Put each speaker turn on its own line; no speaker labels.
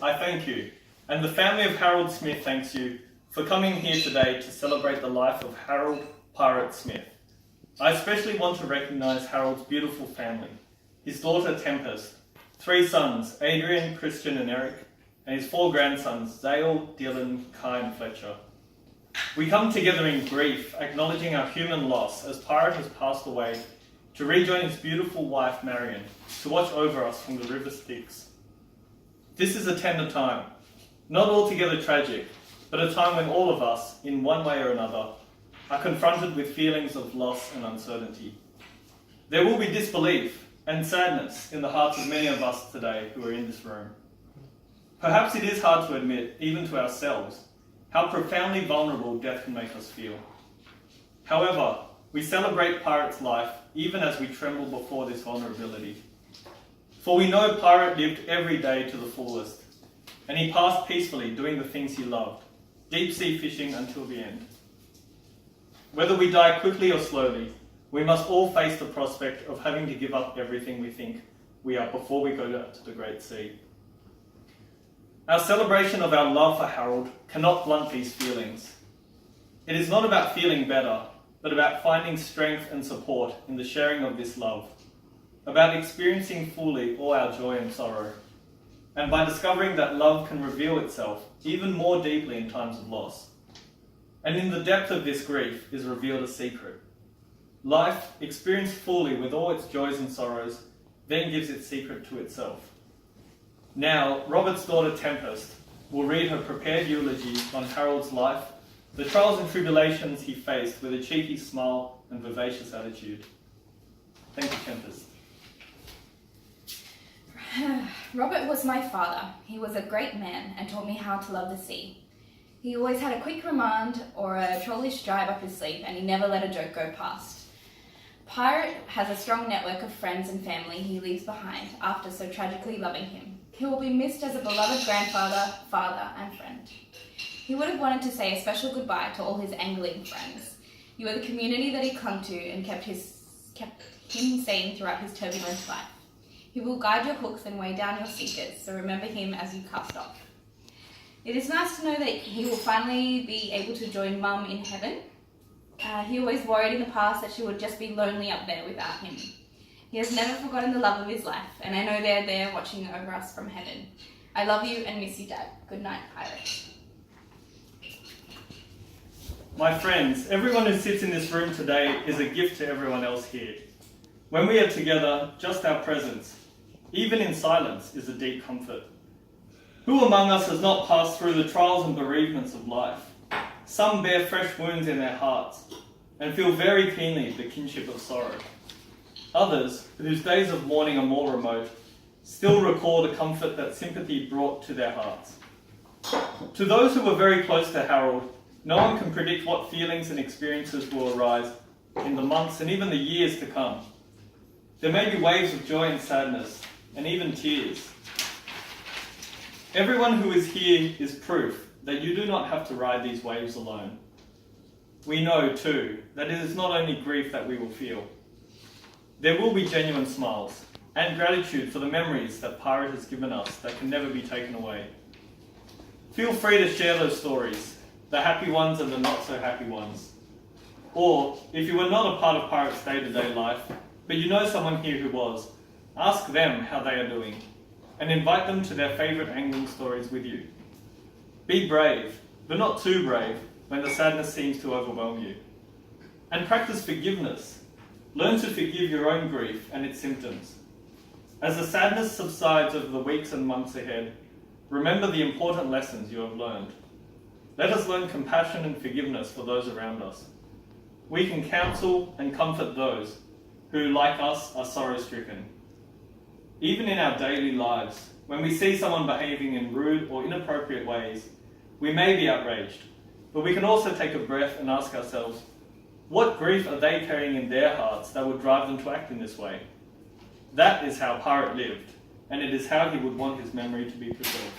I thank you, and the family of Harold Smith thanks you for coming here today to celebrate the life of Harold Pirate Smith. I especially want to recognise Harold's beautiful family, his daughter Tempest, 3 sons, Adrian, Christian and Eric, and his 4 grandsons, Zale, Dylan, Kai and Fletcher. We come together in grief, acknowledging our human loss as Pirate has passed away to rejoin his beautiful wife Marion to watch over us from the River Styx. This is a tender time, not altogether tragic, but a time when all of us, in one way or another, are confronted with feelings of loss and uncertainty. There will be disbelief and sadness in the hearts of many of us today who are in this room. Perhaps it is hard to admit, even to ourselves, how profoundly vulnerable death can make us feel. However, we celebrate Pirate's life even as we tremble before this vulnerability. For we know Pirate lived every day to the fullest, and he passed peacefully doing the things he loved, deep sea fishing until the end. Whether we die quickly or slowly, we must all face the prospect of having to give up everything we think we are before we go to the great sea. Our celebration of our love for Harold cannot blunt these feelings. It is not about feeling better, but about finding strength and support in the sharing of this love, about experiencing fully all our joy and sorrow, and by discovering that love can reveal itself even more deeply in times of loss. And in the depth of this grief is revealed a secret. Life, experienced fully with all its joys and sorrows, then gives its secret to itself. Now, Robert's daughter Tempest will read her prepared eulogy on Harold's life, the trials and tribulations he faced with a cheeky smile and vivacious attitude. Thank you, Tempest.
Robert was my father. He was a great man and taught me how to love the sea. He always had a quick remand or a trollish jibe up his sleeve, and he never let a joke go past. Pirate has a strong network of friends and family he leaves behind after so tragically loving him. He will be missed as a beloved grandfather, father, and friend. He would have wanted to say a special goodbye to all his angling friends. You were the community that he clung to and kept him sane throughout his turbulent life. He will guide your hooks and weigh down your sinkers, so remember him as you cast off. It is nice to know that he will finally be able to join Mum in heaven. He always worried in the past that she would just be lonely up there without him. He has never forgotten the love of his life, and I know they're there watching over us from heaven. I love you and miss you, Dad. Good night, Pirate.
My friends, everyone who sits in this room today is a gift to everyone else here. When we are together, just our presence, even in silence, is a deep comfort. Who among us has not passed through the trials and bereavements of life? Some bear fresh wounds in their hearts and feel very keenly the kinship of sorrow. Others, whose days of mourning are more remote, still recall the comfort that sympathy brought to their hearts. To those who were very close to Harold, no one can predict what feelings and experiences will arise in the months and even the years to come. There may be waves of joy and sadness, and even tears. Everyone who is here is proof that you do not have to ride these waves alone. We know, too, that it is not only grief that we will feel. There will be genuine smiles and gratitude for the memories that Pirate has given us that can never be taken away. Feel free to share those stories, the happy ones and the not so happy ones. Or, if you were not a part of Pirate's day-to-day life, but you know someone here who was, ask them how they are doing and invite them to their favourite angling stories with you. Be brave, but not too brave when the sadness seems to overwhelm you. And practice forgiveness. Learn to forgive your own grief and its symptoms. As the sadness subsides over the weeks and months ahead, remember the important lessons you have learned. Let us learn compassion and forgiveness for those around us. We can counsel and comfort those who, like us, are sorrow-stricken. Even in our daily lives, when we see someone behaving in rude or inappropriate ways, we may be outraged, but we can also take a breath and ask ourselves, what grief are they carrying in their hearts that would drive them to act in this way? That is how Pirate lived, and it is how he would want his memory to be preserved.